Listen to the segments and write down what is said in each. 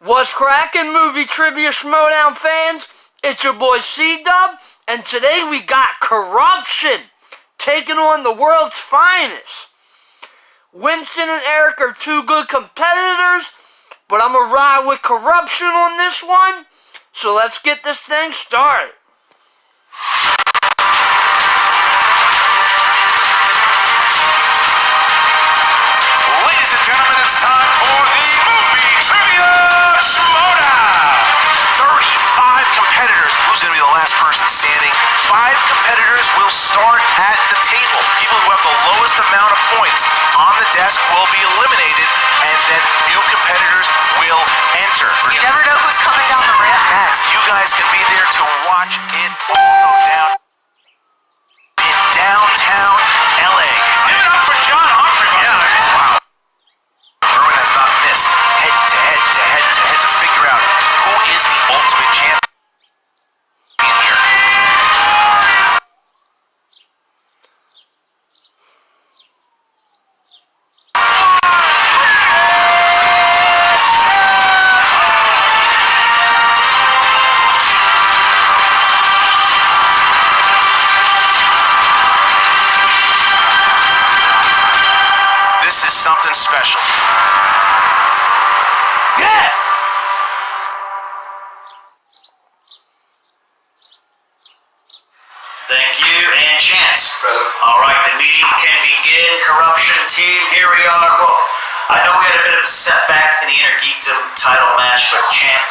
What's crackin', movie trivia Schmoedown fans? It's your boy C-Dub, and today we got Korruption taking on the world's finest. Winston and Eric are two good competitors, but I'm gonna ride with Korruption on this one. So let's get this thing started. Ladies and gentlemen, it's time for the movie trivia Schmoedown. 35 competitors. Who's going to be the last person standing? 5 competitors will start at the table. People who have the lowest amount of points on the desk will be eliminated, and then new competitors will enter. You never know who's coming down the ramp next. You guys can be there to watch it all go down in downtown LA. Give it up for John Humphrey. Yeah, wow. Irwin has not missed head to head to figure out who is the ultimate champion here. This is something special. Yeah! Thank you, and Chance. Present. All right, the meeting can begin. Korruption team, here we are. Look, I know we had a bit of a setback in the Inner Geekdom title match, but champ,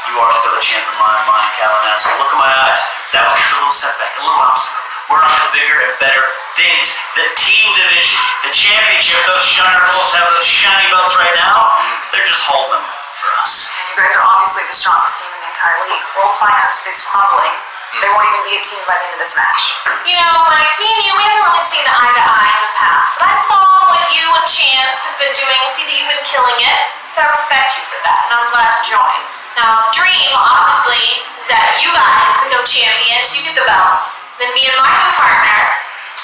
you are still a champ in my mind, Callan. So look at my eyes. That was just a little setback, a little obstacle. We're on to bigger and better things. The team division, the championship, those Shiner Wolves have those shiny belts right now. They're just holding them for us. And you guys are obviously the strongest team in the entire league. World's Finest is crumbling. They won't even be a team by the end of this match. You know, like, me and you, we haven't really seen eye to eye in the past. But I saw what you and Chance have been doing. I see that you've been killing it. So I respect you for that, and I'm glad to join. Now, the dream, obviously, is that you guys become champions, you get the belts. Then me and my new partner,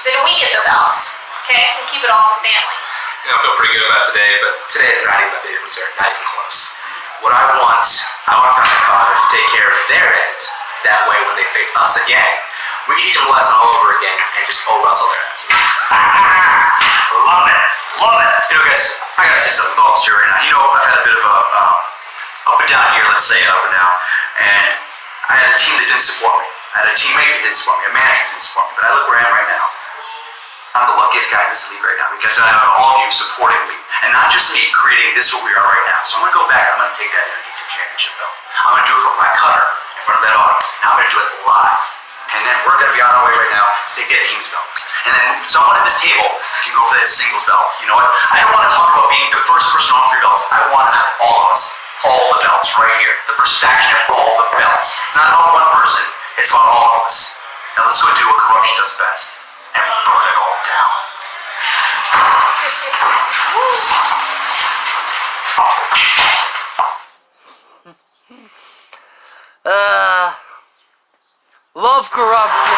then we get the belts. Okay? And keep it all in the family. I feel pretty good about today, but today is not even my biggest concern, not even close. What I want my father to take care of their end. That way, when they face us again, we can teach them a lesson all over again and just wrestle their asses. Love it. Love it. You know, guys, I gotta say something about you right now. You know, I've had a bit of a up and down here, let's say up and down, and I had a team that didn't support me. I had a teammate that didn't support me, a manager that didn't support me, but I look where I am right now. I'm the luckiest guy in this league right now because I have all of you supporting me, and not just me creating this what we are right now. So I'm gonna go back, I'm gonna take that Intergeekdom Championship belt. I'm gonna do it for my cutter in front of that audience. Now I'm gonna do it live. And then we're gonna be on our way right now to take that team's belt. And then someone at this table can go for that singles belt. You know what? I don't want to talk about being the first person on 3 belts. I want to have all of us, all the belts right here. The first faction of all the belts. It's not about one person, it's about all of us. Now let's go do what Korruption does best. And burn it all down. Love Korruption.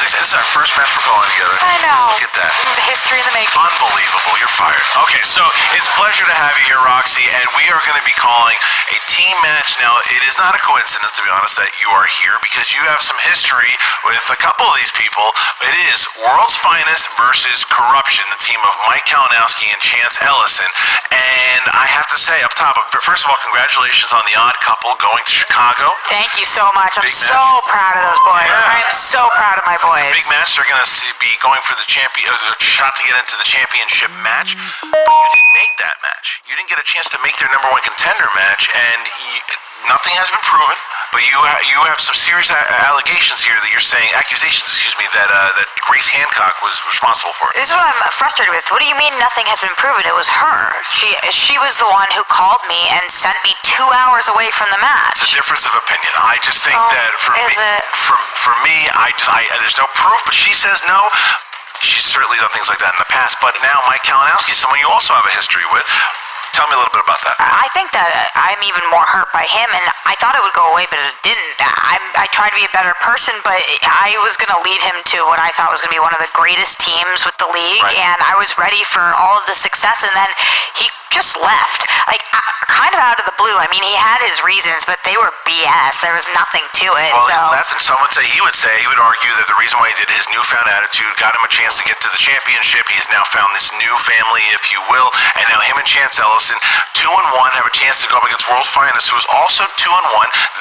This is our first match we're going together. I know. Look at that. The history in the making. Unbelievable. You're fired. Okay, so it's a pleasure to have you here, Roxy, and we are going to be calling a team match. Now, it is not a coincidence, to be honest, that you are here because you have some history with a couple of these people. It is World's Finest versus Korruption, the team of Mike Kalinowski and Chance Ellison. And I have to say, up top, first of all, congratulations on the odd couple going to Chicago. Thank you so much. I'm Big so match. proud of those boys. Yeah. I am so proud of my boys. Big match. They're going to be going for the shot to get into the championship match. But you didn't make that match. You didn't get a chance to make their #1 contender match, and nothing has been proven. but you have some serious accusations, excuse me, that Grace Hancock was responsible for it. This is what I'm frustrated with. What do you mean nothing has been proven? It was her. She was the one who called me and sent me 2 hours away from the match. It's a difference of opinion. I just think that for me, there's no proof, but she says no. She's certainly done things like that in the past, but now Mike Kalinowski is someone you also have a history with. Tell me a little bit about that. I think that I'm even more hurt by him, and I thought it would go away, but it didn't. I tried to be a better person, but I was going to lead him to what I thought was going to be one of the greatest teams with the league, and I was ready for all of the success, and then he just left, like, kind of out of the blue. I mean, he had his reasons, but they were BS. There was nothing to it. Well, so. He left, and he would argue that the reason why he did his newfound attitude got him a chance to get to the championship. He has now found this new family, if you will, and now him and Chance Ellison, 2-1, have a chance to go up against World's Finest, who is also 2-1.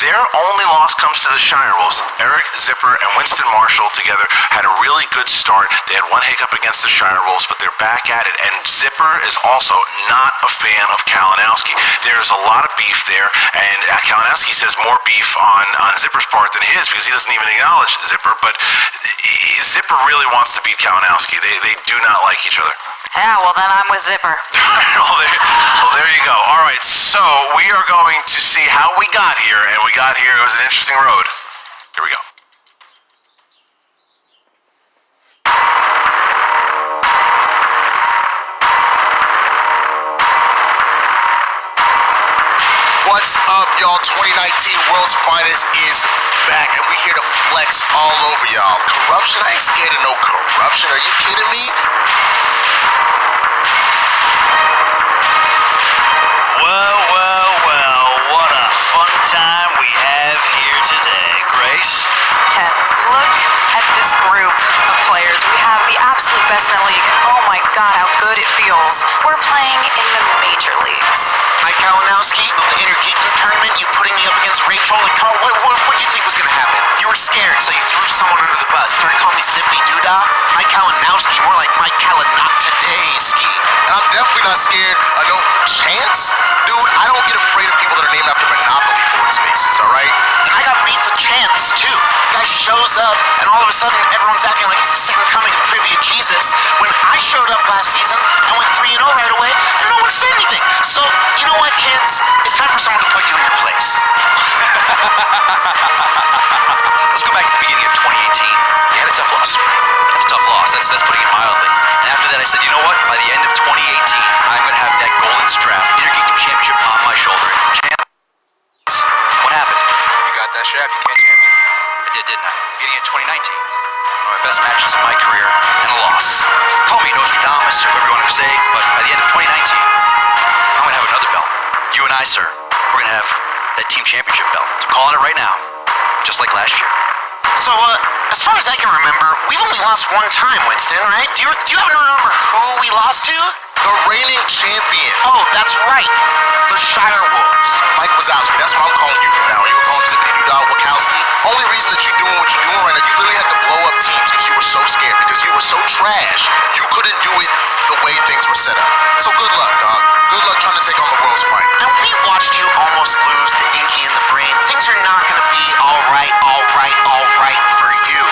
Their only loss comes to the Shire Wolves. Eric Zipper and Winston Marshall together had a really good start. They had one hiccup against the Shire Wolves, but they're back at it, and Zipper is also not a fan of Kalinowski. There's a lot of beef there, and Kalinowski says more beef on Zipper's part than his, because he doesn't even acknowledge Zipper, but Zipper really wants to beat Kalinowski. They do not like each other. Yeah, well then I'm with Zipper. well, there you go. All right, so we are going to see how we got here, and we got here. It was an interesting road. Here we go. What's up, y'all? 2019 World's Finest is back, and we're here to flex all over y'all. Corruption? I ain't scared of no corruption. Are you kidding me? Well, what a fun time we have here today, Grace. Ken, look at this group of players. We have the absolute best in the league. Oh my God, how good it feels. We're playing in the major leagues. Mike Kalinowski, the Inner Geekdom tournament, you putting me up against Rachel and Carl, what do you think was going to happen? You were scared, so you threw someone under the bus. Started calling me Zippy Doodah. Mike Kalinowski, more like Mike Kalinot today ski. And I'm definitely not scared of no Chance. Dude, I don't get afraid of people that are named after Monopoly board spaces, alright? And I got beef with Chance, too. The guy shows up, and all of a sudden, everyone's acting like he's the second coming of Trivia Jesus, when I showed up last season and went 3-0 right away, and no one said anything. So, you know what, Chance? It's time for someone to put you in your place. Let's go back to the beginning of 2018. You had a tough loss. It was a tough loss. That's putting it mildly. And after that, I said, you know what? By the end of 2018, I'm going to have that golden strap, Inner Geekdom Championship on my shoulder. Chance, what happened? You got that strap, you can't champion. I did, didn't I? Beginning of 2019. One of my best matches of my career, and a loss. Call me Nostradamus or whatever you want to say, but by the end of 2019, I'm going to have another belt. You and I, sir, we're going to have that team championship belt. I'm calling it right now, just like last year. So, as far as I can remember, we've only lost one time, Winston, right? Do you happen to remember who we lost to? The reigning champion. Oh, that's right. The Shire Wolves. Mike Wazowski, that's what I'm calling you from now. You were calling Zippy Doodah Wachowski. Only reason that you're doing what you're doing right now, you literally had to blow up teams because you were so scared, because you were so trash. You couldn't do it the way things were set up. So good luck, dog. Good luck trying to take on the world's fight. And we watched you almost lose to Inky in the Brain. Things are not going to be all right for you.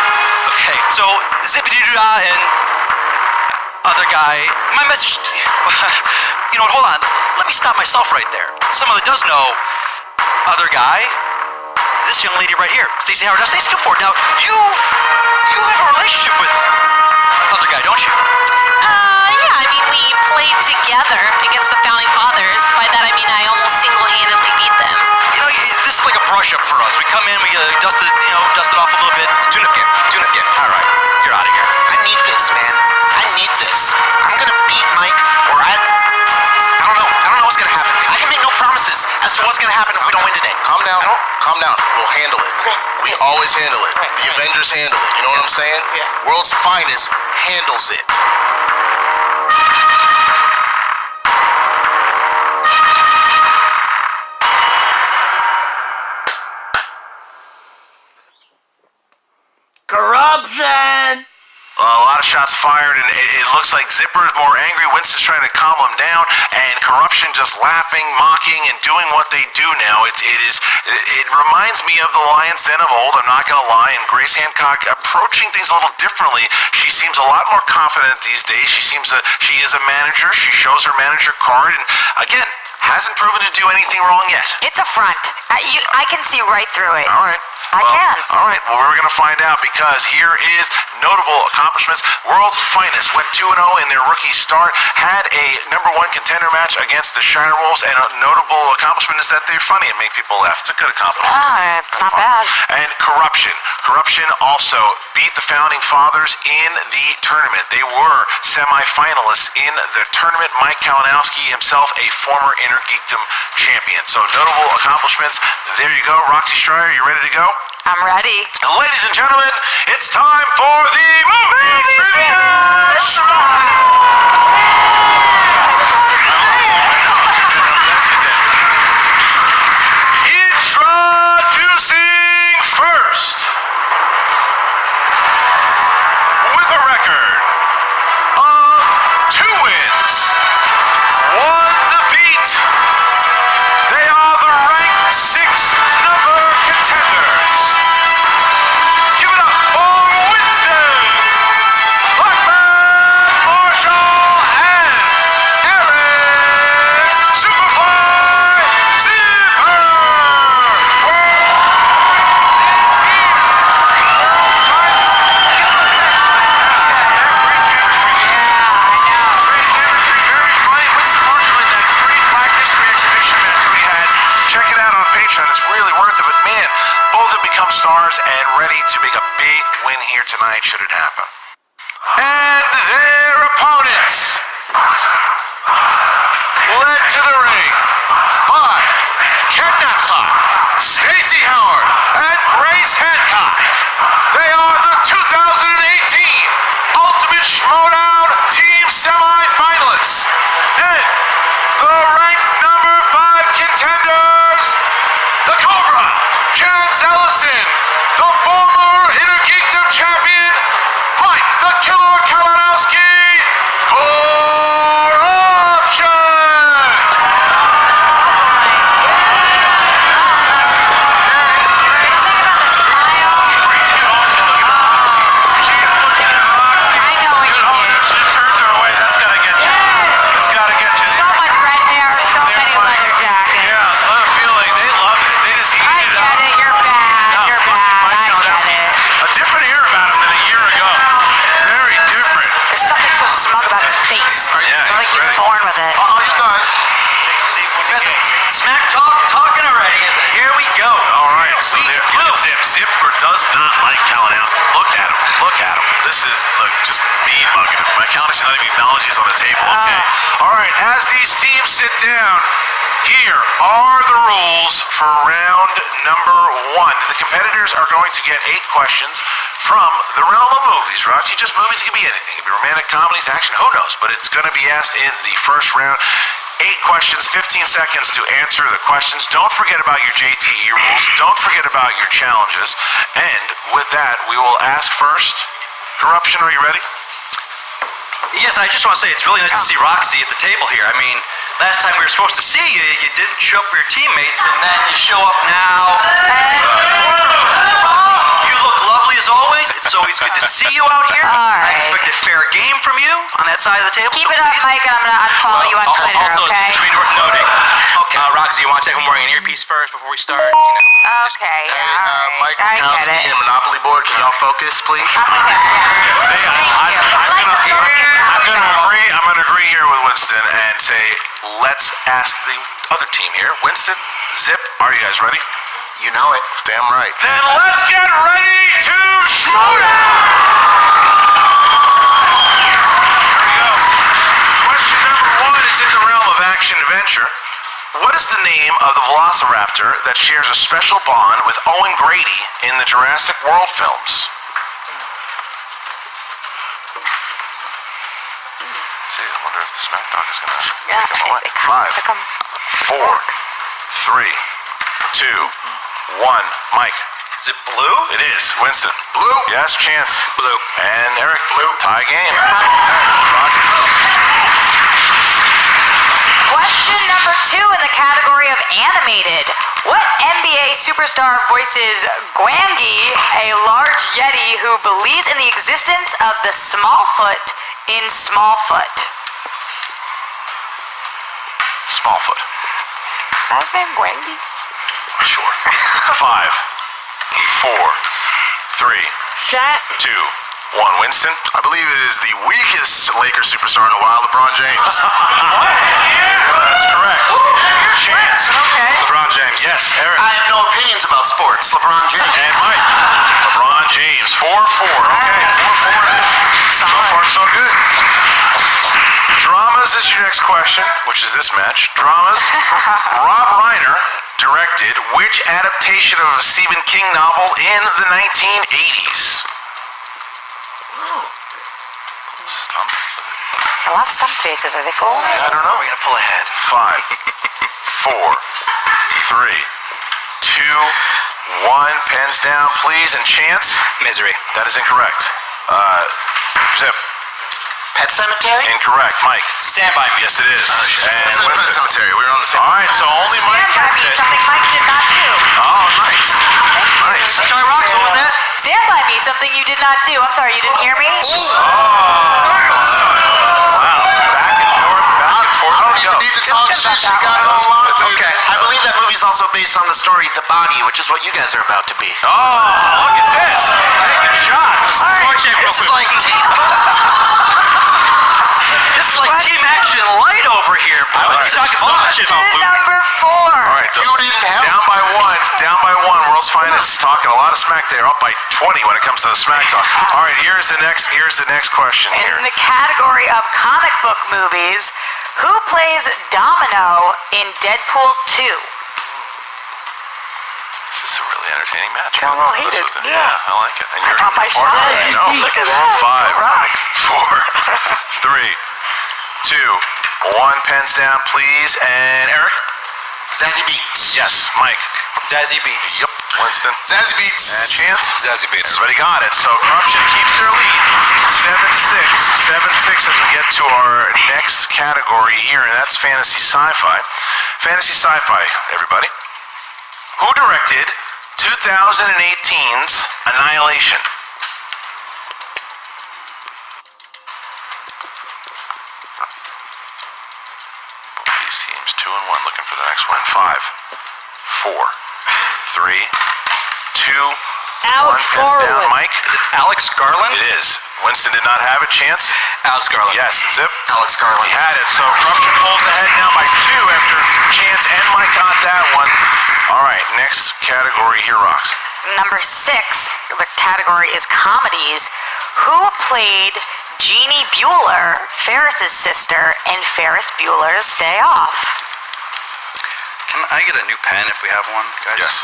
Okay, so Zippy Doodah and other guy, my message, you know what, hold on, let me stop myself right there. Someone that does know other guy, this young lady right here, Stacey Howard. Now, Stacey, come forward. Now, you have a relationship with other guy, don't you? Yeah, I mean, we played together against the Founding Fathers. By that, I mean, I almost single-handedly beat them. You know, this is like a brush-up for us. We come in, we dust it off a little bit. It's a tune-up game. All right, you're out of here. I need this, man. I need this. I'm gonna beat Mike, or I don't know what's gonna happen. I can make no promises as to what's gonna happen if we don't win today. Calm down. We'll handle it. We always handle it. The Avengers handle it. You know what I'm saying? Yeah. World's Finest handles it. Corruption! Well, a lot of shots fired, and it looks like Zipper's more angry. Winston's trying to calm him down, and Corruption just laughing, mocking, and doing what they do now. It reminds me of the Lions' Den of old, I'm not going to lie, and Grace Hancock approaching things a little differently. She seems a lot more confident these days. She is a manager. She shows her manager card, and again, hasn't proven to do anything wrong yet. It's a front. I can see right through it. All right. I can. All right. Well, we're going to find out because here is notable accomplishments. World's Finest went 2-0 in their rookie start, had a number 1 contender match against the Shire Wolves, and a notable accomplishment is that they're funny and make people laugh. It's a good accomplishment. It's not bad. And Corruption. Corruption also beat the Founding Fathers in the tournament. They were semi-finalists in the tournament. Mike Kalinowski himself, a former Inner Geekdom champion. So notable accomplishments. There you go. Roxy Stryer, you ready to go? I'm ready. Ladies and gentlemen, it's time for the movie trivia. Introducing first, with a record of 2 wins, 1 defeat, they are the ranked 6-number contenders. Give it up for Winston, Blackman Marshall, and Eric Superfly Zipper. Check it out on Patreon. It's really worth it. But man, both have become stars and ready to make a big win here tonight should it happen. And their opponents, led to the ring by Ken Knapsack, Stacey Howard, and Grace Hancock. They are the 2018 Ultimate Schmoedown Team Semi-Finalists. And the ranked number 5 contenders, the Cobra, Chance Ellison, the former Inner Geekdom champion, Mike the Killer Kalinowski, Corruption! Talking already, isn't it? Here we go. All right, so there, Zipper does not like Kalinowski. Look at him. Look at him. This is just mean mugging him. My Kalinowski's not even acknowledged he's on the table. Okay. All right, as these teams sit down, here are the rules for round number 1. The competitors are going to get 8 questions from the realm of movies. Roxy, just movies. It can be anything. It can be romantic, comedies, action, who knows? But it's going to be asked in the first round. 8 questions, 15 seconds to answer the questions. Don't forget about your JTE rules. Don't forget about your challenges. And with that, we will ask first. Corruption, are you ready? Yes, I just want to say it's really nice to see Roxy at the table here. I mean, last time we were supposed to see you, you didn't show up for your teammates, and then you show up now. You look lovely as always. It's always good to see you out here. I expect a fair game from you on that side of the table. Keep it up, Mike, and I'm going to unfollow you on Twitter, also, okay? it's worth noting. Okay. Roxy, you want to check I'm wearing an earpiece first before we start? Okay, Mike I get Kowski it. and Monopoly Board, can y'all focus, please? Okay, yeah. Thank you. I'm going to agree here with Winston and say, let's ask the other team here. Winston, Zip, are you guys ready? You know it. Damn right. Then let's get ready to Schmoedown! Here we go. Question number 1 is in the realm of action-adventure. What is the name of the velociraptor that shares a special bond with Owen Grady in the Jurassic World films? Let's see, I wonder if the smack dog is going to make him away. 5, 4, 3, 2, 1. Mike. Is it blue? It is. Winston. Blue. Yes, Chance. Blue. And Eric. Blue. Tie game. Question number 2 in the category of animated. What NBA superstar voices Gwangi, a large yeti who believes in the existence of the Smallfoot in Smallfoot? Smallfoot. Is that his name, Gwangi? Sure. 5, 4, 3, Shaq. 2, 1. Winston. I believe it is the weakest Lakers superstar in a while, LeBron James. That's correct. Chance. Okay. LeBron James. Yes, Eric. I have no opinions about sports. LeBron James. And Mike. LeBron James. 4-4. Okay, 4-4. So far, so good. Dramas is your next question, which is this match. Dramas. Rob Reiner directed which adaptation of a Stephen King novel in the 1980s? Stumped. A lot of stump faces. Are they full? I don't know. We're gonna pull ahead. 5, 4, 3, 2, 1. Pens down, please. And Chance? Misery. That is incorrect. Zip. Pet Cemetery? Incorrect. Mike? Stand by me. Yes, it is. And It's like Pet Winston. Cemetery. We were on the same. All right, so only Mike Stand by gets me, it. something Mike did not do. Oh, nice. Nice. Sorry, Rox, what was that? Stand by me, something you did not do. I'm sorry, you didn't hear me? Wow. Back and forth, back and forth. I don't we even go. need to talk shit. She got it on lock. Okay. I believe that movie's also based on the story The Body, which is what you guys are about to be. Oh, look at this. Taking shots. Score check real quick. This is like team action light over here, bro. All right. It's talking so much shit about Question losing. number 4. All right, You didn't have down by one. Down by one. World's Finest is talking a lot of smack there. Up by 20 when it comes to the smack talk. All right, here's the next question here. In the category of comic book movies, who plays Domino in Deadpool 2? This is a really entertaining match. Got a little heated. Yeah, I like it. And you're got my part shot of it. in. I know. Look at that. 5, Rocks. 4, 3, 2, 1. Pens down, please. And Eric? Zazzy Beats. Yes. Mike? Zazzy Beats. Yep. Winston? Zazzy Beats. And Chance? Zazzy Beats. Everybody got it. So Corruption keeps their lead. 7-6. 7-6 as we get to our next category here, and that's Fantasy Sci-Fi. Fantasy Sci-Fi, everybody. Who directed 2018's Annihilation? Both these teams 2-1, looking for the next one. 5, 4, 3, 2, Alex 1. Pens down. Garland. Mike? Is it Alex Garland? It is. Winston did not have it. Chance? Alex Garland. Yes. Zip? Alex Garland. He had it. So Corruption pulls ahead now by 2 after Chance and Mike got that one. All right, next category here, Rocks. Number 6, the category is comedies. Who played Jeannie Bueller, Ferris's sister, in Ferris Bueller's Day Off? Can I get a new pen if we have one, guys? Yes.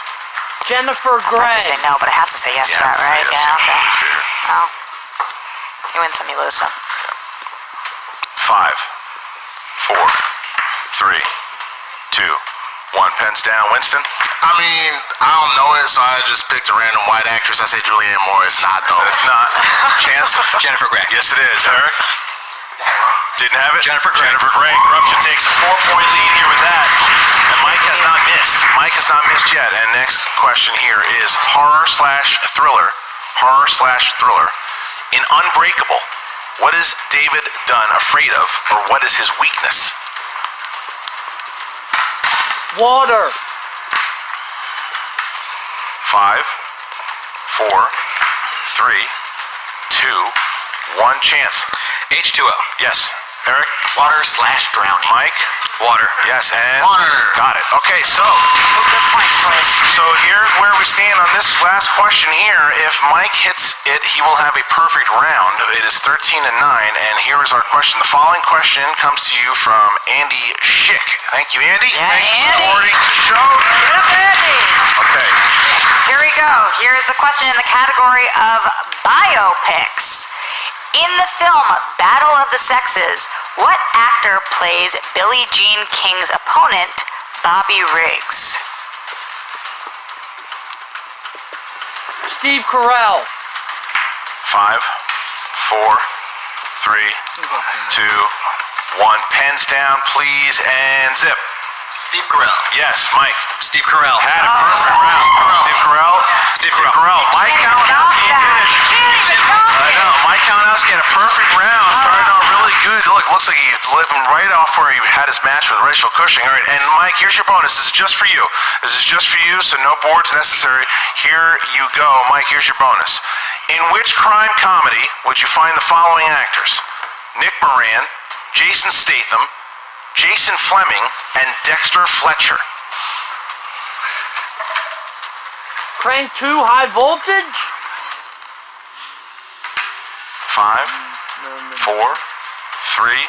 Jennifer I Grey. have to say no, but I have to say yes to that, right? Yes, Yeah, okay. Fair. Oh. You win some, you lose some. 5, 4, 3, 2, 1. Pens down. Winston? I mean, I don't know it, so I just picked a random white actress. I say Julianne Moore. It's not, though. It's not. Chance? Jennifer Grey. Yes, it is. Eric? Didn't have it? Jennifer Grey. Jennifer Grey. Corruption takes a 4-point lead here with that. And Mike has not missed. Mike has not missed yet. And next question here is horror/thriller. Horror/thriller. In Unbreakable, what is David Dunn afraid of, or what is his weakness? Water. 5, 4, 3, 2, 1. Chance. H2O. Yes. Eric? Water/drowning. Mike? Water. Yes, and Water. got it. Okay, so Good points, boys. here's where we stand on this last question here. If Mike hits it, he will have a perfect round. It is 13-9, and here is our question. The following question comes to you from Andy Schick. Thank you, Andy. Yeah, Thanks for Andy. supporting the show. Get up, Andy. Okay. Here we go. Here's the question in the category of biopics. In the film Battle of the Sexes, what actor plays Billie Jean King's opponent, Bobby Riggs? Steve Carell. 5, 4, 3, 2, 1. Pens down, please, and zip. Steve Carell. Yes, Mike. Steve Carell. Had a perfect round. Steve Carell. Steve Carell. Mike Kalinowski did it. I know. Mike Kalinowski had a perfect round. Started out really good. Looks like he's living right off where he had his match with Rachel Cushing. All right, and Mike, here's your bonus. This is just for you. So no boards necessary. Here you go. Mike, here's your bonus. In which crime comedy would you find the following actors? Nick Moran, Jason Statham, Jason Fleming, and Dexter Fletcher. Crank 2, High Voltage. 5, 4, 3,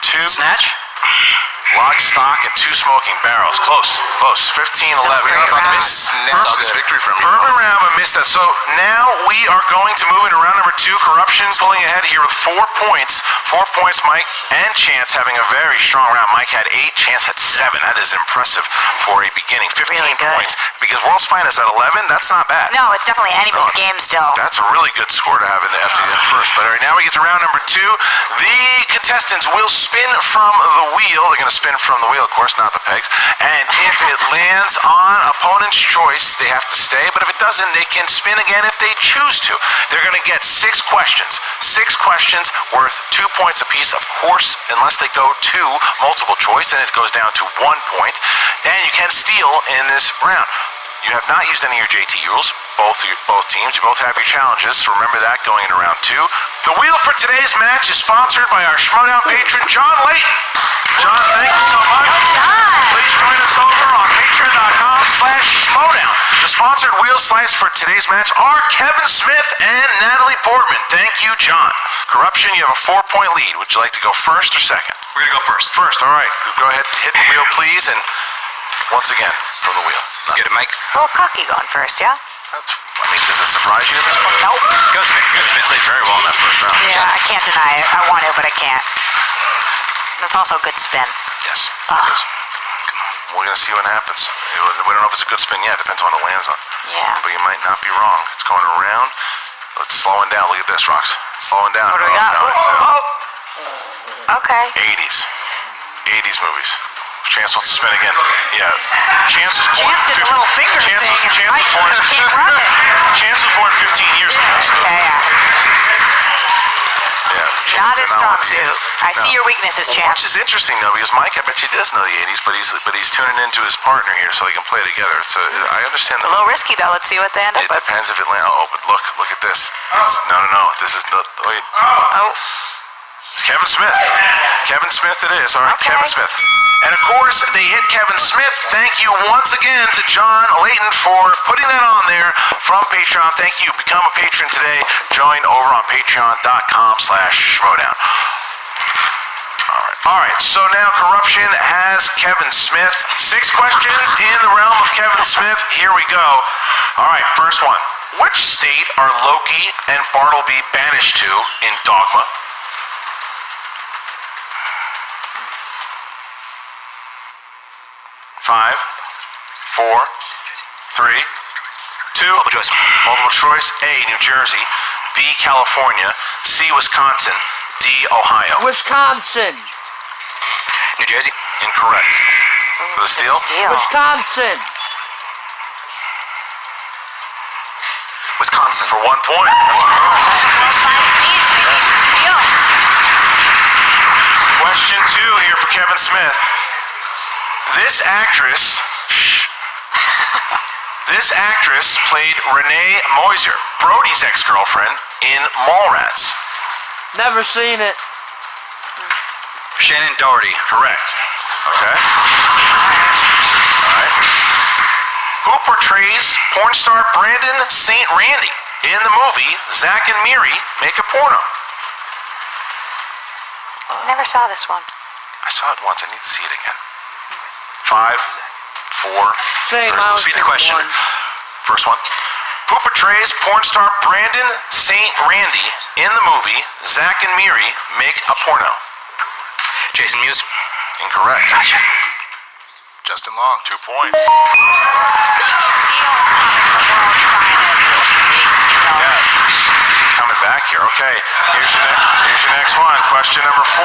2. Snatch. Lock, stock, and 2 smoking barrels. Close. 15, 11. This victory from you. Perfect round, but missed that. So now we are going to move into round number 2. Corruption pulling ahead here with 4 points. 4 points, Mike and Chance having a very strong round. Mike had 8, Chance had 7. That is impressive for a beginning. 15 Really good. points. Because World's Finest at 11, that's not bad. No, it's definitely anybody's game still. That's a really good score to have in the after the end first. But all right, now we get to round number 2. The contestants will spin from the wheel. They're going to spin from the wheel, of course, not the pegs. And if it lands on opponent's choice, they have to stay. But if it doesn't, they can spin again if they choose to. They're going to get 6 questions. 6 questions worth 2 points apiece, of course, unless they go to multiple choice, then it goes down to 1 point. And you can steal in this round. You have not used any of your JT rules, both teams. You both have your challenges, so remember that going into round 2. The wheel for today's match is sponsored by our Schmoedown patron, John Layton. John, thank you so much. Please join us over on patreon.com/Schmoedown. The sponsored wheel slice for today's match are Kevin Smith and Natalie Portman. Thank you, John. Corruption, you have a 4-point lead. Would you like to go first or second? We're going to go first. First, all right. Go ahead, hit the wheel, please, and once again, from the wheel. Let's get it, Mike. A little cocky going first, yeah? Does it surprise you at this point? Nope. Go Smith. You played very well in that first round. Yeah, I can't deny it. I want to, but I can't. That's also a good spin. Yes. Ugh. We're going to see what happens. We don't know if it's a good spin yet. Depends on what it lands on. Yeah. But you might not be wrong. It's going around. It's slowing down. Look at this, Rox. It's slowing down. What do we got? No. Okay. 80s movies. Chance wants to spin again. Yeah. Chance was born. Chance did the little finger thing. Chance was born. Can't run it. Chance was born 15 years ago. So. Yeah. Not his strong suit. I see your weaknesses, Chance. Which is interesting though, because Mike, I bet he does know the 80s, but he's tuning into his partner here so they can play together. I understand A little risky though. Let's see what they end up It with. depends if it lands. Oh, but look at this. No. This is the wait. Oh. It's Kevin Smith. Kevin Smith it is. All right, Okay. Kevin Smith. And of course, they hit Kevin Smith. Thank you once again to John Layton for putting that on there from Patreon. Thank you. Become a patron today. Join over on patreon.com/Schmoedown. All right, so now Corruption has Kevin Smith. 6 questions in the realm of Kevin Smith. Here we go. All right, first one. Which state are Loki and Bartleby banished to in Dogma? Five, 4, 3, 2. Multiple choice. Multiple choice. A, New Jersey. B, California. C, Wisconsin. D, Ohio. Wisconsin. New Jersey. Incorrect. For the steal? Wisconsin. Wisconsin. For 1 point. Question 2 here for Kevin Smith. This actress played Renee Moiser, Brody's ex-girlfriend, in Mallrats. Never seen it. Shannon Doherty. Correct. Okay. All right. Who portrays porn star Brandon St. Randy in the movie Zack and Miri Make a Porno? Never saw this one. I saw it once. I need to see it again. 5, 4. Same. All right, we'll see the question. First one. Who portrays porn star Brandon St. Randy in the movie Zack and Miri Make a Porno? Jason Mewes. Incorrect. Justin Long. 2 points. Yeah. Coming back here. Okay. Here's your next one. Question number 4.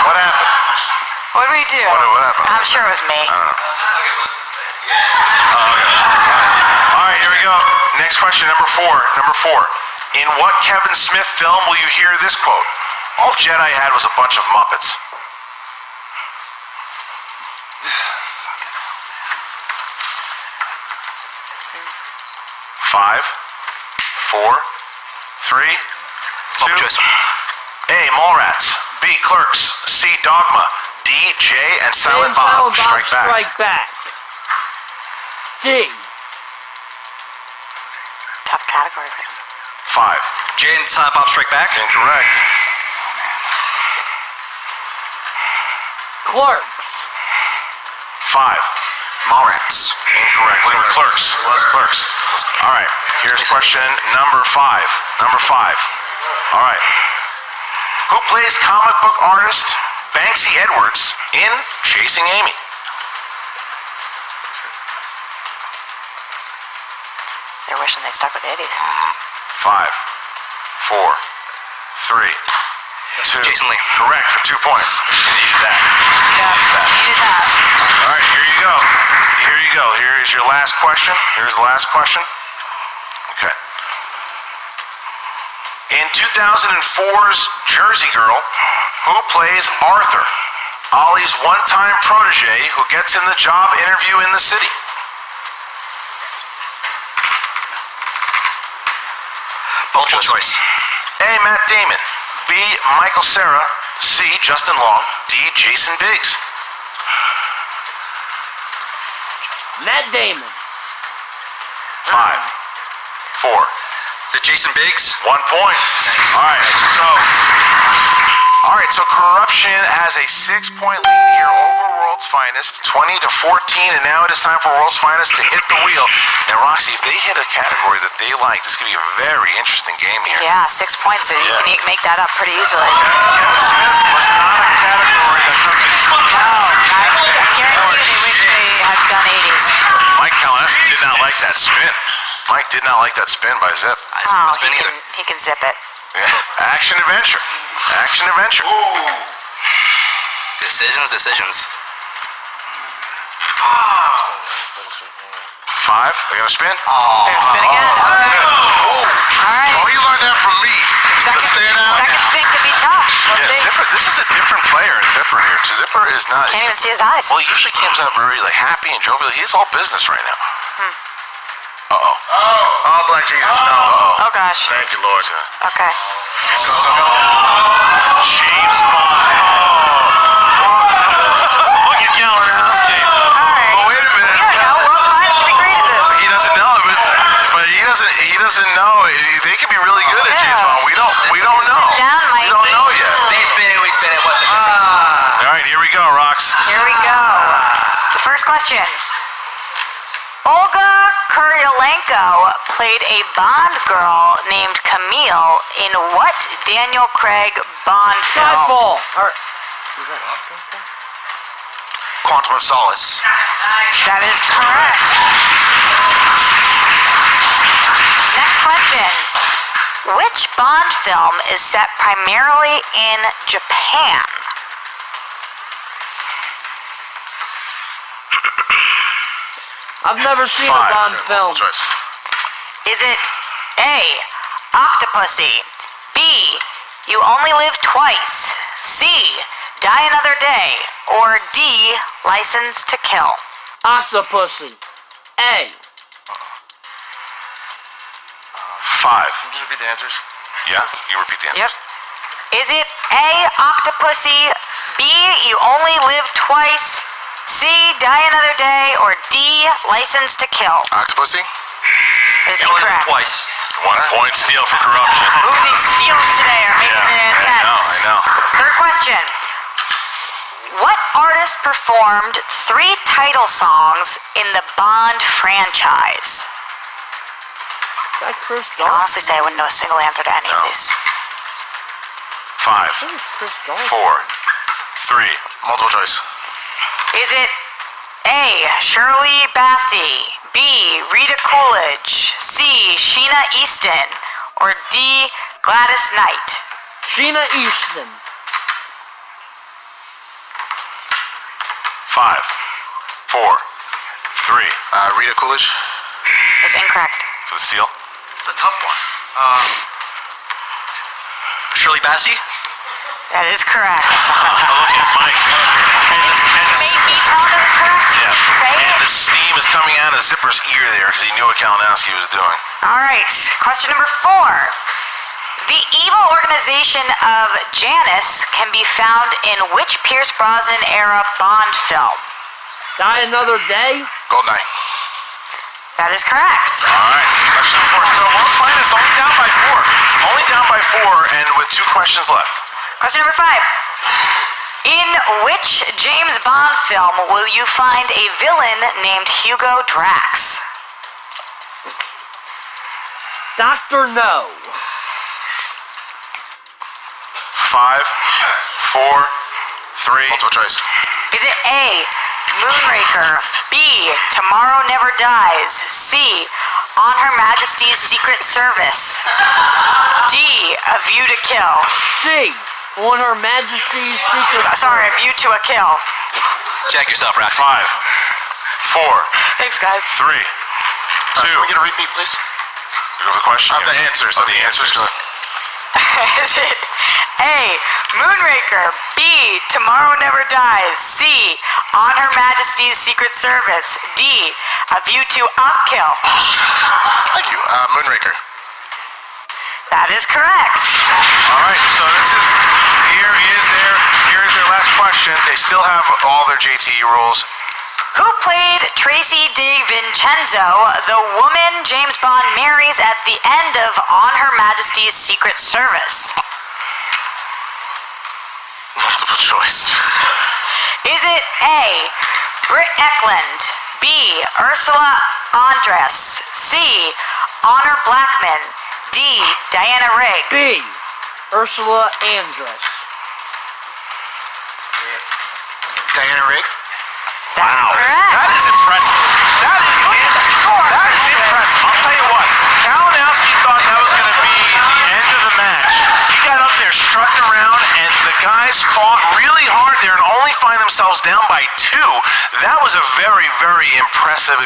What happened? What did we do? What happened? I'm sure it was me. I don't know. Okay. All right, here we go. Next question, number 4. In what Kevin Smith film will you hear this quote? All Jedi had was a bunch of Muppets. 5, 4, 3, 2. A. Mallrats. B. Clerks. C. Dogma. D. Jay and Silent Bob Strike Back. Strike Back. D. Tough category. 5. Jay and Silent Bob Strike Back? Incorrect. Clerks. 5. Mallrats. Incorrect. We were Clerks. It was Clerks. All right. Here's question number 5. All right. Who plays comic book artist Banksy Edwards in Chasing Amy? They're wishing they stuck with the 80s. 5, 4, 3, 2. Jason Lee. Correct for 2 points. Needed that. Needed that. All right, here you go. Here is your last question. Here's the last question. Okay. In 2004's Jersey Girl, who plays Arthur, Ollie's one-time protege who gets in the job interview in the city? Multiple choice. A. Matt Damon. B. Michael Cera. C. Justin Long. D. Jason Biggs. Matt Damon. 5, 4. Is it Jason Biggs? 1 point. All right, so Corruption has a 6-point lead here over World's Finest, 20 to 14, and now it is time for World's Finest to hit the wheel. And Roxy, if they hit a category that they like, this could be a very interesting game here. Yeah, 6 points. You can make that up pretty easily. Kevin Smith was not a category that took it. No, I guarantee they wish they had done 80s. Mike Kalinowski did not like that spin. Mike did not like that spin by Zip. Oh, he can zip it. Yeah. Action adventure. Decisions. 5. Are you gonna spin? They're gonna spin again. All right. Oh, he learned that from me. Second spin could be tough. We'll see. Zipper, this is a different player in Zipper here. Zipper is not. Can't even see his eyes. Well, he usually comes out very happy and jovial. He's all business right now. Oh, Black Jesus, no. Oh gosh. Thank you, Lord. Okay. James Bond. Look at Kalinowski. All right. Oh, wait a minute. We don't know. World's Finest could be great at this. He doesn't know, but he doesn't know. They could be really good at James Bond. We don't know. Sit down, Mikey. We don't know yet. They spin it, we spin it. What's the difference? All right, here we go, Rox. Here we go. The first question. Olga Kurylenko played a Bond girl named Camille in what Daniel Craig Bond film? Skyfall. Quantum of Solace. That is correct. Next question. Which Bond film is set primarily in Japan? I've never seen 5. a Bond film. Choice. Is it A, Octopussy, B, You Only Live Twice, C, Die Another Day, or D, License to Kill? Octopussy. A. 5. Can you just repeat the answers? Yeah, you repeat the answer. Yep. Is it A, Octopussy, B, You Only Live Twice, C, Die Another Day, or D, License to Kill? Octopussy? Is You only live incorrect. twice. 1 point steal for Corruption. Ooh, these steals today are making it intense. I know. Third question. What artist performed 3 title songs in the Bond franchise? That Chris I can Dawn. honestly say I wouldn't know a single answer to any of these. 5, Chris Dawn. 4, 3. Multiple choice. Is it A, Shirley Bassey, B, Rita Coolidge, C, Sheena Easton, or D, Gladys Knight? Sheena Easton. 5, 4, 3. Rita Coolidge. Is incorrect. For the steal. It's a tough one. Shirley Bassey? That is correct. Look at Mike. Made me tell him it was correct. Yeah. Say And it. the steam is coming out of Zipper's ear there because he knew what Kalinowski was doing. All right. Question number 4. The evil organization of Janus can be found in which Pierce Brosnan era Bond film? Die Another Day. Goldeneye. That is correct. All right. Question number 4. So World's Finest only down by 4. Only down by 4 and with 2 questions left. Question number 5. In which James Bond film will you find a villain named Hugo Drax? Dr. No. 5, 4, 3. Multiple choice. Is it A, Moonraker, B, Tomorrow Never Dies, C, On Her Majesty's Secret Service, D, A View to Kill? C. On Her Majesty's Secret. Sorry, A View to a Kill. Check yourself, Roxy. 5, 4, Thanks, guys. 3, 2. Can we get a repeat, please? You have the question? The answers. Oh, the answers. Is it A, Moonraker, B, Tomorrow Never Dies, C, On Her Majesty's Secret Service, D, A View to a Kill? Thank you. Moonraker. That is correct. All right, so here is their last question. They still have all their JTE rules. Who played Tracy DiVincenzo, the woman James Bond marries at the end of On Her Majesty's Secret Service? Multiple choice. Is it A, Britt Eklund, B, Ursula Andress, C, Honor Blackman, D, Diana Rigg? B. Ursula Andress. Diana Rigg. That's correct. That is impressive. That is impressive. I'll tell you what. Kalinowski thought that was going to be the end of the match. He got up there strutting around, and the guys fought really hard there and only find themselves down by 2. That was a very, very impressive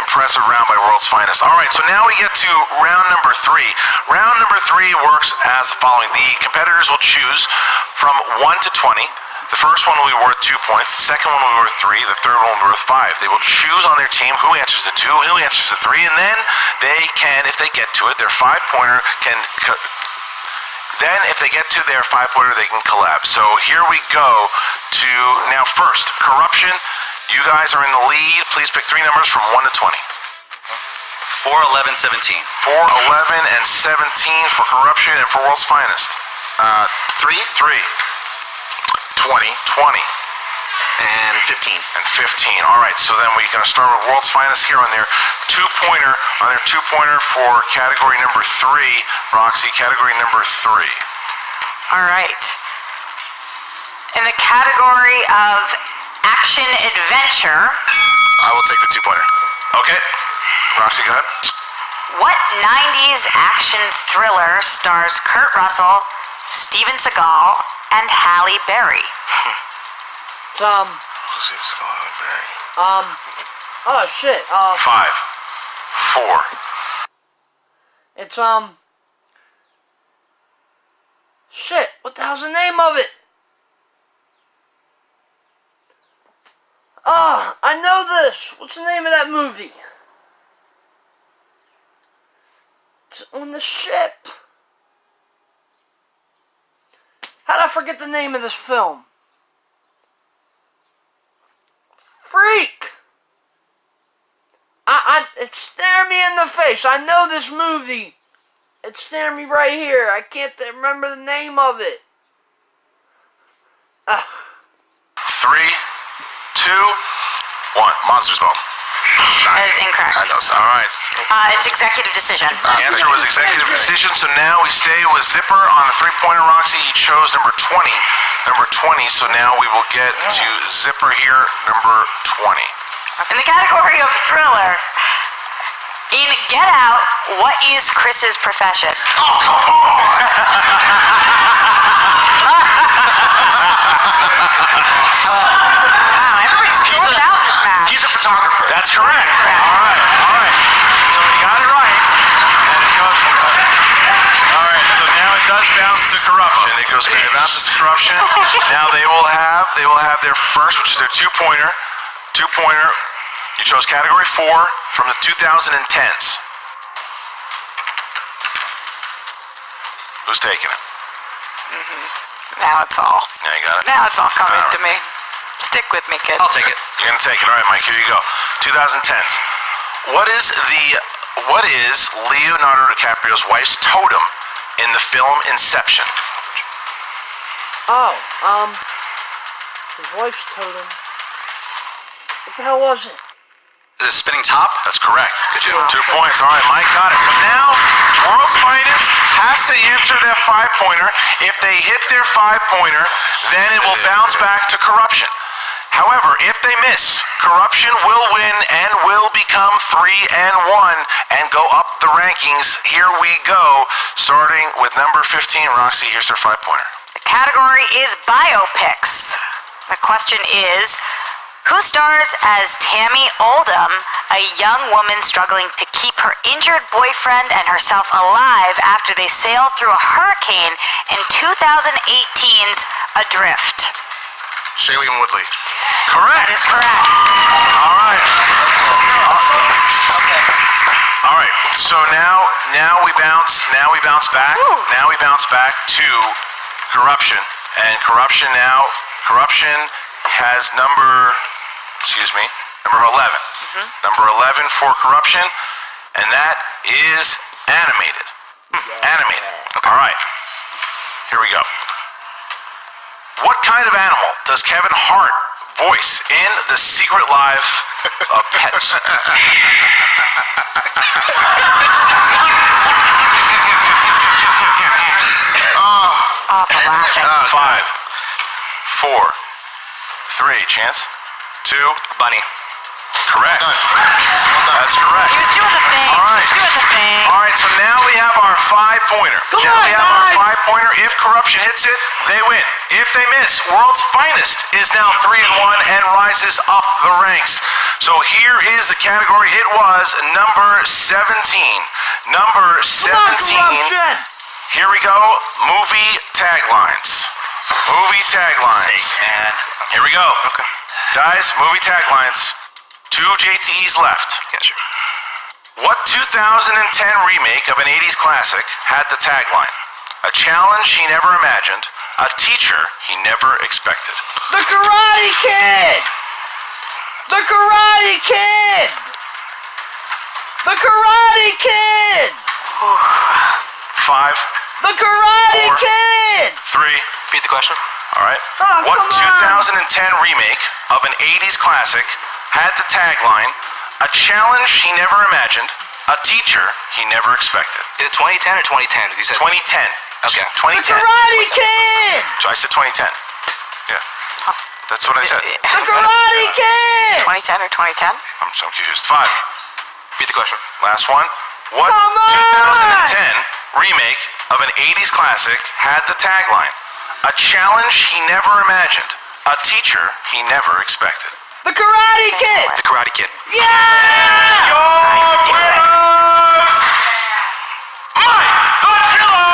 round by World's Finest. All right, so now we get to round number 3. Round number 3 works as the following. The competitors will choose from 1 to 20. The first one will be worth 2 points, the second one will be worth 3, the third one will be worth 5. They will choose on their team who answers to 2, who answers to 3, and then they can, if they get to it, their 5-pointer can... Then, if they get to their 5-pointer, they can collab. So here we go to, now first, Corruption. You guys are in the lead. Please pick 3 numbers from 1 to 20. 4, 11, 17. 4, 11, and 17 for Corruption, and for World's Finest. 3, 3, 20, 20. and 15. And 15. All right, so then we're going to start with World's Finest here on their 2-pointer, for category number 3. Roxy, category number 3. All right. In the category of action adventure, I will take the 2-pointer. Okay. Roxy, go ahead. what 90s action thriller stars Kurt Russell, Steven Seagal, and Halle Berry? Oh shit. 5, 4. It's shit. What the hell's the name of it? Oh, I know this. What's the name of that movie? It's on the ship. How'd I forget the name of this film? Freak! It's staring me in the face. I know this movie. It's staring me right here. I can't remember the name of it. 3, 2, 1. Monsters Ball. That is incorrect. I know. All right. It's executive decision. The answer was executive decision, so now we stay with Zipper on the three-pointer. Roxy, you chose number 20. Number 20, so now we will get to Zipper here, number 20. In the category of thriller, in Get Out, what is Chris's profession? Oh, come on! Wow, everybody's throwing it out in this match. He's a photographer. That's correct. All right. So he got it right. And it goes. All right. So now it does bounce to corruption. It bounces to corruption. Now they will have their first, which is their two-pointer. You chose category 4 from the 2010s. Who's taking it? Now it's all. Yeah, you got it. Now it's all coming to me. Stick with me, kids. I'll take it. You're gonna take it. All right, Mike. Here you go. 2010s. What is Leonardo DiCaprio's wife's totem in the film Inception? Oh, his wife's totem. What the hell was it? Is it spinning top? That's correct. Good job. 2 points. All right, Mike got it. So now, World's Finest has to answer their 5-pointer. If they hit their 5-pointer, then it will bounce back to corruption. However, if they miss, corruption will win and will become 3-1 and go up the rankings. Here we go, starting with number 15. Roxy, here's her 5-pointer. The category is biopics. The question is, who stars as Tammy Oldham, a young woman struggling to keep her injured boyfriend and herself alive after they sail through a hurricane in 2018's Adrift? Shailene Woodley. Correct. That is correct. All right. All right. So now we bounce back. Now we bounce back to corruption. And corruption has number 11. Number 11 for corruption, and that is animated. All right. Here we go. What kind of animal does Kevin Hart voice in The Secret Life of Pets? Awful laughing. 5, 4, 3. Chance. 2. Bunny. Correct. That's correct. He was doing the thing. All right. He was doing the thing. All right, so now we have our 5-pointer. Our 5-pointer. If corruption hits it, they win. If they miss, World's Finest is now 3-1 and rises up the ranks. So here is the category. It was number 17. Number 17. Here we go. Movie taglines. Movie taglines. Man. Here we go. Okay. Guys, movie taglines. 2 JTEs left. Gotcha. What 2010 remake of an 80s classic had the tagline? A challenge he never imagined, a teacher he never expected. The Karate Kid! The Karate Kid! The Karate Kid! 5, The Karate 4, Kid! 3. Repeat the question. All right. Oh, What come on. 2010 remake of an 80s classic had the tagline, a challenge he never imagined, a teacher he never expected? Is it 2010 or 2010? You said 2010. Okay. 2010. The Karate Kid! So I said 2010. Yeah. That's what I said. The Karate Kid! 2010 or 2010? I'm so confused. 5. Repeat the question. Last one. What Come on! 2010 remake of an 80s classic had the tagline, a challenge he never imagined, a teacher he never expected? The Karate Kid! The Karate Kid. Yeah! Your winners! Mike the Killer!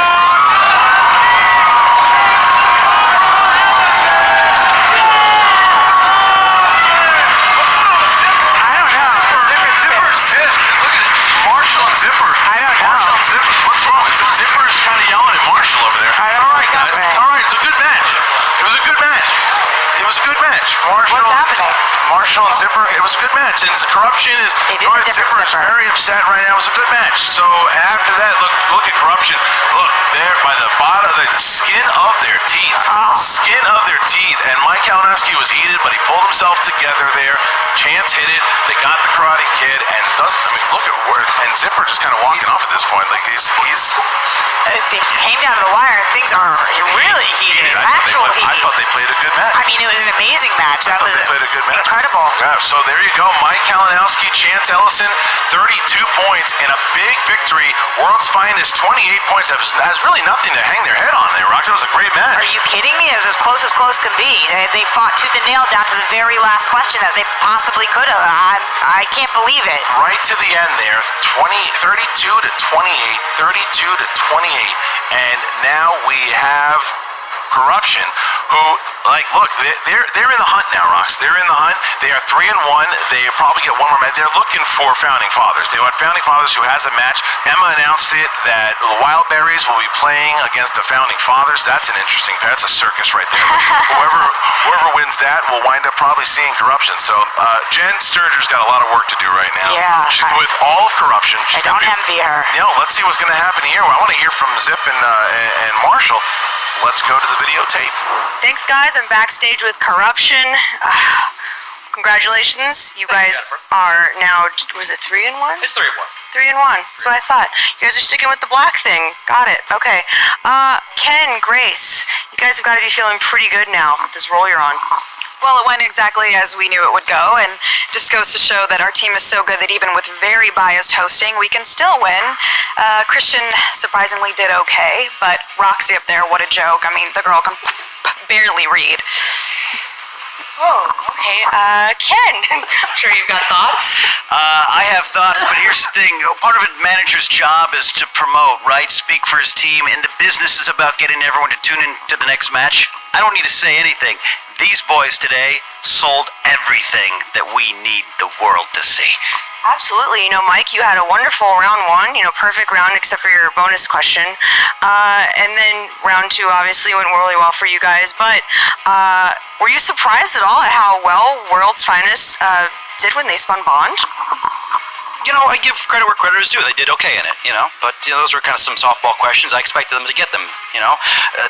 I don't know. Zipper's pissed. Look at it. Marshall and Zipper. I don't know. Marshall and Zipper. What's wrong? Zipper's kind of yelling at Marshall over there. It's all right, guys. It's all right. It's a good match. It was a good match. It was a good match. Marshall. What's happening? Marshall and Zipper, it was a good match. And Corruption is, Jordan Zipper is very upset right now. It was a good match. So after that, look at Corruption. Look, there by the bottom, the skin of their teeth. Skin of their teeth. And Mike Kalinowski was heated, but he pulled himself together there. Chance hit it. They got the Karate Kid. And look at where, and Zipper just kind of walking off at this point. Like he's It came down to the wire. Things are really heated. I thought they played a good match. I mean, it was an amazing match. That was they played a good match. Incredible. Yeah, so there you go. Mike Kalinowski, Chance Ellison, 32 points in a big victory. World's Finest, 28 points. That has really nothing to hang their head on there, Rox. It was a great match. Are you kidding me? It was as close could be. They fought tooth and nail down to the very last question that they possibly could have. I can't believe it. Right to the end there, 32 to 28, 32 to 28. And now we have Corruption, who, look, they're in the hunt now, Rox. They're in the hunt. They are 3-1. They probably get one more match. They're looking for Founding Fathers. They want Founding Fathers who has a match. Emma announced it that the Wildberries will be playing against the Founding Fathers. That's an interesting pair. That's a circus right there. whoever wins that will wind up probably seeing Corruption. So Jen Sturger's got a lot of work to do right now. Yeah. She's with all of Corruption. I don't envy her. Let's see what's going to happen here. I want to hear from Zip and Marshall. Let's go to the videotape. Thanks, guys. I'm backstage with Corruption. Congratulations. You guys are now, was it 3-1? It's 3-1. 3-1. That's what I thought. You guys are sticking with the black thing. Got it. Okay. Ken, Grace, you guys have got to be feeling pretty good now with this role you're on. Well, it went exactly as we knew it would go, and just goes to show that our team is so good that even with very biased hosting, we can still win. Christian surprisingly did okay, but Roxy up there, what a joke. I mean, the girl can barely read. Oh, okay. Ken, I'm sure you've got thoughts. I have thoughts, but here's the thing. Part of a manager's job is to promote, right? Speak for his team, and the business is about getting everyone to tune in to the next match. I don't need to say anything. These boys today sold everything that we need the world to see. Absolutely. Mike, you had a wonderful round one, perfect round except for your bonus question. And then round two obviously went really well for you guys. But were you surprised at all at how well World's Finest did when they spun Bond? I give credit where credit is due. They did okay in it, but those were kind of some softball questions. I expected them to get them,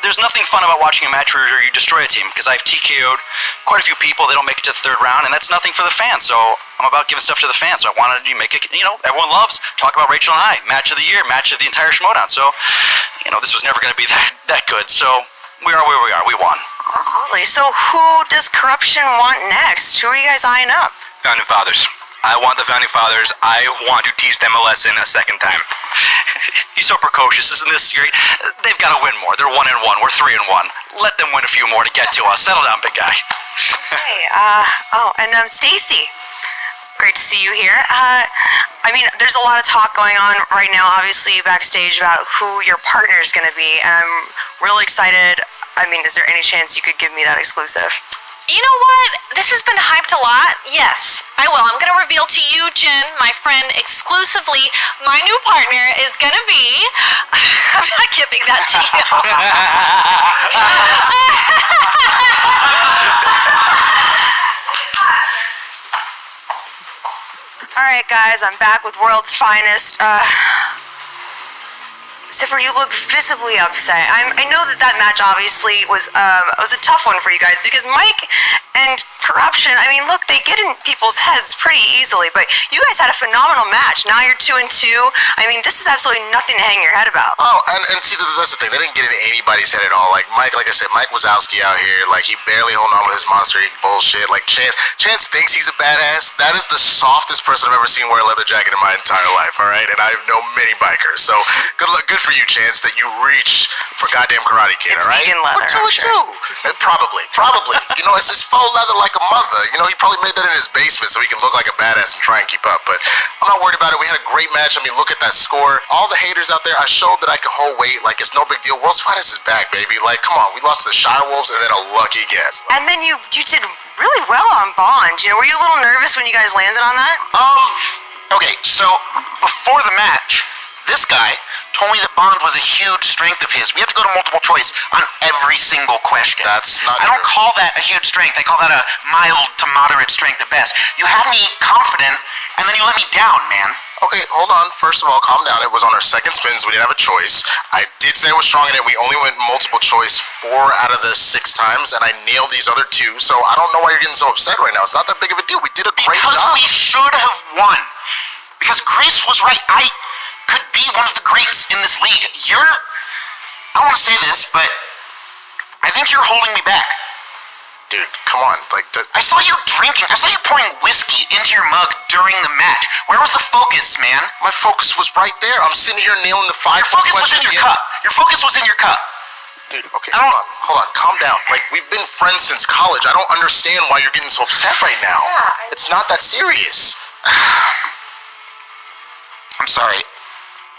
There's nothing fun about watching a match where you destroy a team, because I've TKO'd quite a few people. They don't make it to the third round, and that's nothing for the fans. So I'm about giving stuff to the fans. So I wanted to make it, everyone loves talk about Rachel and I, match of the year, match of the entire Schmoedown. So, this was never going to be that good. So we are where we are. We won. Absolutely. So who does Corruption want next? Who are you guys eyeing up? Founding Fathers. I want the Founding Fathers. I want to teach them a lesson a second time. He's so precocious, isn't this great? They've got to win more. They're 1-1. We're 3-1. Let them win a few more to get to us. Settle down, big guy. Hey, and Stacy. Great to see you here. There's a lot of talk going on right now, obviously, backstage about who your partner is going to be, and I'm really excited. Is there any chance you could give me that exclusive? You know what? This has been hyped a lot. Yes, I will. I'm going to reveal to you, Jen, my friend, exclusively, my new partner is going to be... I'm not giving that to you. All right, guys, I'm back with World's Finest. Zipper, you look visibly upset. I know that match obviously was a tough one for you guys because Mike and Corruption, look, they get in people's heads pretty easily, but you guys had a phenomenal match. Now you're 2-2. This is absolutely nothing to hang your head about. Oh, and see, that's the thing. They didn't get into anybody's head at all. Like I said, Mike Wazowski out here, he barely holding on with his Monster Inc. bullshit. Chance thinks he's a badass. That is the softest person I've ever seen wear a leather jacket in my entire life, all right? And I've known many bikers. So good for you, Chance, that you reached for goddamn Karate Kid, all right? It's vegan leather, I'm sure. Probably. It's his faux leather like a mother. He probably made that in his basement so he can look like a badass and try and keep up. But I'm not worried about it. We had a great match. Look at that score. All the haters out there, I showed that I can hold weight. It's no big deal. World's Finest is back, baby. Come on. We lost to the Shire Wolves and then a lucky guess. And then you did really well on Bond. Were you a little nervous when you guys landed on that? Okay, so before the match, This guy told me that Bond was a huge strength of his. We have to go to multiple choice on every single question. That's not I don't true. call that a huge strength. I call that a mild to moderate strength at best. You had me confident, and then you let me down, man. Okay, hold on. First of all, calm down. It was on our second spins. We didn't have a choice. I did say I was strong in it. We only went multiple choice 4 out of the 6 times, and I nailed these other 2. So I don't know why you're getting so upset right now. It's not that big of a deal. We did a great job. Because we should have won. Because Grace was right. I could be one of the greats in this league. I don't want to say this, but I think you're holding me back. Dude, come on. I saw you drinking. I saw you pouring whiskey into your mug during the match. Where was the focus, man? My focus was right there. I'm sitting here nailing the 5. Your focus was in your cup. Your focus was in your cup. Dude, okay, hold on. Calm down. We've been friends since college. I don't understand why you're getting so upset right now. Yeah, It's not that serious. I'm sorry.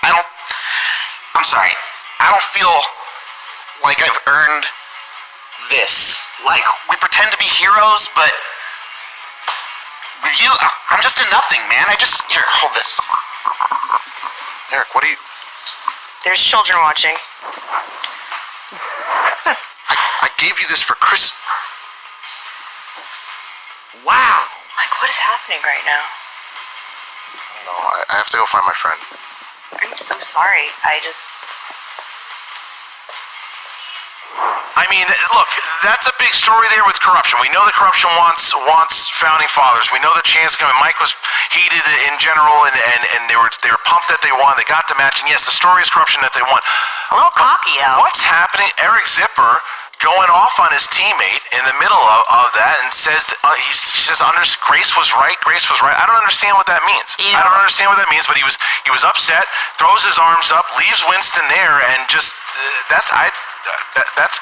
I'm sorry. I don't feel like I've earned this. Like, we pretend to be heroes, but with you, I'm just a nothing, man. Here, hold this. Eric, what are you... There's children watching. I gave you this for Chris... Wow. Like, what is happening right now? No, I have to go find my friend. I'm so sorry. I mean, look, that's a big story there with corruption. We know that corruption wants founding fathers. We know that Chance coming. Mike was heated in general, and they were pumped that they won. They got the match, and yes, the story is corruption that they won. A little cocky, though. What's happening? Eric Zipper going off on his teammate in the middle of that and says he says Grace was right. Grace was right. I don't understand what that means. I don't understand what that means. But he was upset. Throws his arms up. Leaves Winston there, and just that's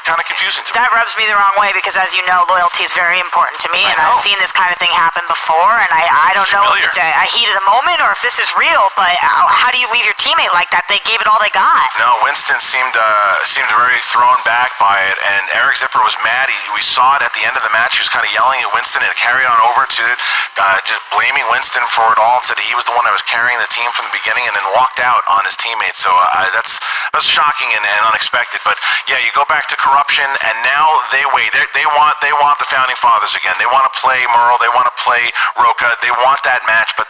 kind of confusing to me. That rubs me the wrong way because, as you know, loyalty is very important to me, and I've seen this kind of thing happen before, and I don't know if it's a heat of the moment or if this is real, but how do you leave your teammate like that? They gave it all they got. No, Winston seemed very thrown back by it, and Eric Zipper was mad. We saw it at the end of the match. He was kind of yelling at Winston, and it carried on over to just blaming Winston for it all and said he was the one that was carrying the team from the beginning, and then walked out on his teammates. So that was shocking and unexpected. But yeah, you go back to corruption, and now they wait. They want the founding fathers again. They want to play Merle. They want to play Roca. They want that match, but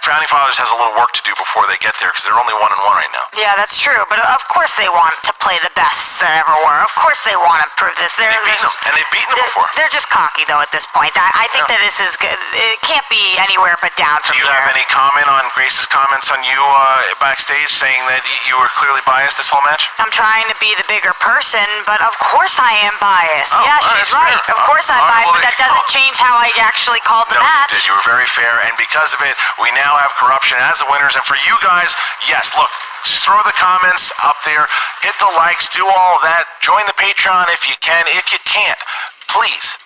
Founding Fathers has a little work to do before they get there because they're only 1-1 right now. Yeah, that's true. But of course they want to play the best that ever were. Of course they want to prove this. They've beaten them before. They're just cocky, though, at this point. I think that this is good. It can't be anywhere but down from here. Do you have any comment on Grace's comments on you backstage saying that you were clearly biased this whole match? I'm trying to be the bigger person, but of course I am biased. Oh, yeah, she's right. Fair. Of course I'm biased, but that doesn't change how I actually called the match. No, you did. You were very fair, and because of it, we now have corruption as the winners. And for you guys, yes, look, just throw the comments up there, hit the likes, do all of that, join the Patreon if you can. If you can't, please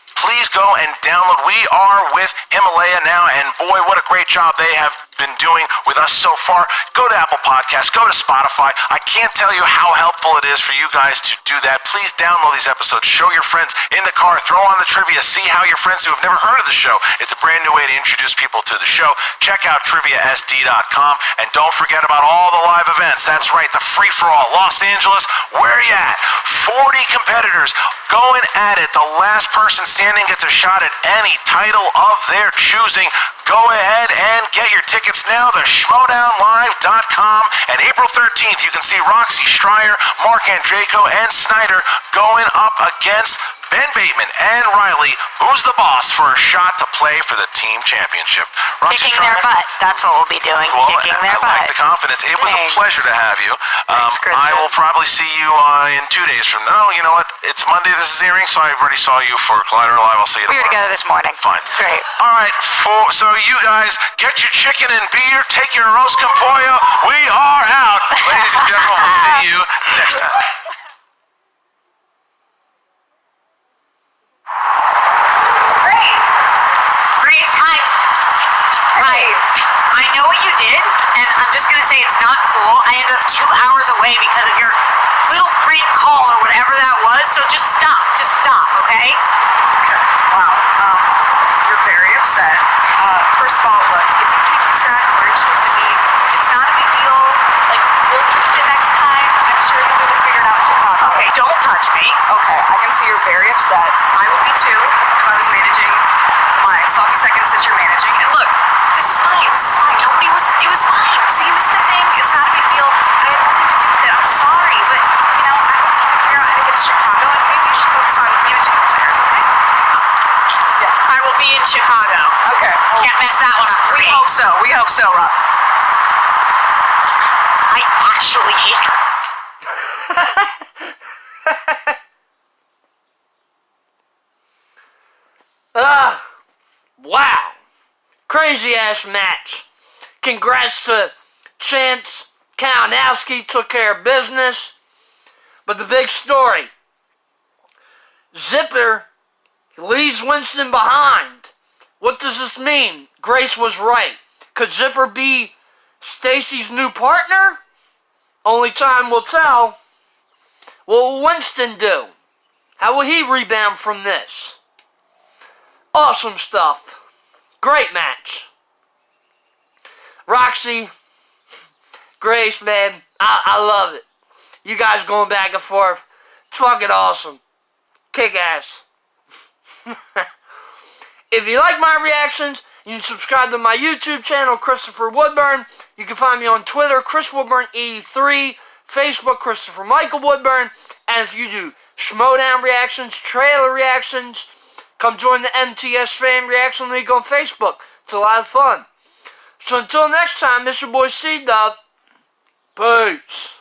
go and download. We are with Himalaya now, and boy, what a great job they have been doing with us so far. Go to Apple Podcasts, go to Spotify. I can't tell you how helpful it is for you guys to do that. Please download these episodes, show your friends in the car, throw on the trivia, see how your friends who have never heard of the show. It's a brand new way to introduce people to the show. Check out triviasd.com, and don't forget about all the live events. That's right, the free-for-all. Los Angeles, where you at? 40 competitors going at it. The last person standing gets a shot at any title of their choosing. Go ahead and get your tickets now, the Schmoedownlive.com. And April 13th, you can see Roxy, Stryer, Mark Andreyko, and Snyder going up against Ben Bateman and Riley, who's the boss, for a shot to play for the team championship. Roxy Kicking their butt. That's what we'll be doing. Well, kicking their butt. I like the confidence. It was a pleasure to have you. Thanks, I will probably see you in 2 days from now. You know what? It's Monday. This is airing, so I already saw you for Collider Live. I'll see you tomorrow. We were together this morning. Fine. Great. All right. So you guys, get your chicken and beer. Take your roast con pollo. We are out. Ladies and gentlemen, we'll see you next time. Grace, hi. Hi. I know what you did, and I'm just gonna say it's not cool. I ended up 2 hours away because of your little prank call or whatever that was, so just stop. Just stop, okay? Okay. Wow. You're very upset. First of all, look, if you kick attack where you're supposed to be, It's not a big deal. Like, we'll fix it next time. I'm sure you'll be able to figure it out in Chicago. Okay, don't touch me. Okay, I can see you're very upset. I would be too if I was managing my sloppy seconds that you're managing. And look, this is fine. This is fine. It was fine. So you missed a thing. It's not a big deal. I had nothing to do with it. I'm sorry, but I hope you can figure out how to get to Chicago, and maybe you should focus on managing the players, okay? I will be in Chicago. Okay. Can't mess that one up for We me. hope so. We hope so, Rob. I actually hate her. Wow. Crazy ass match. Congrats to Chance. Kalinowski took care of business. But the big story. Zipper leaves Winston behind. What does this mean? Grace was right. Could Zipper be Stacy's new partner? Only time will tell. What will Winston do? How will he rebound from this? Awesome stuff. Great match. Roxy, Grace, man, I love it. You guys going back and forth. It's fucking awesome. Kick ass. If you like my reactions, you can subscribe to my YouTube channel, Christopher Woodburn. You can find me on Twitter, Chris Woodburn83, Facebook, Christopher Michael Woodburn. And if you do Schmoedown reactions, trailer reactions, come join the MTS Fan Reaction League on Facebook. It's a lot of fun. So until next time, this is your boy C-Dub. Peace.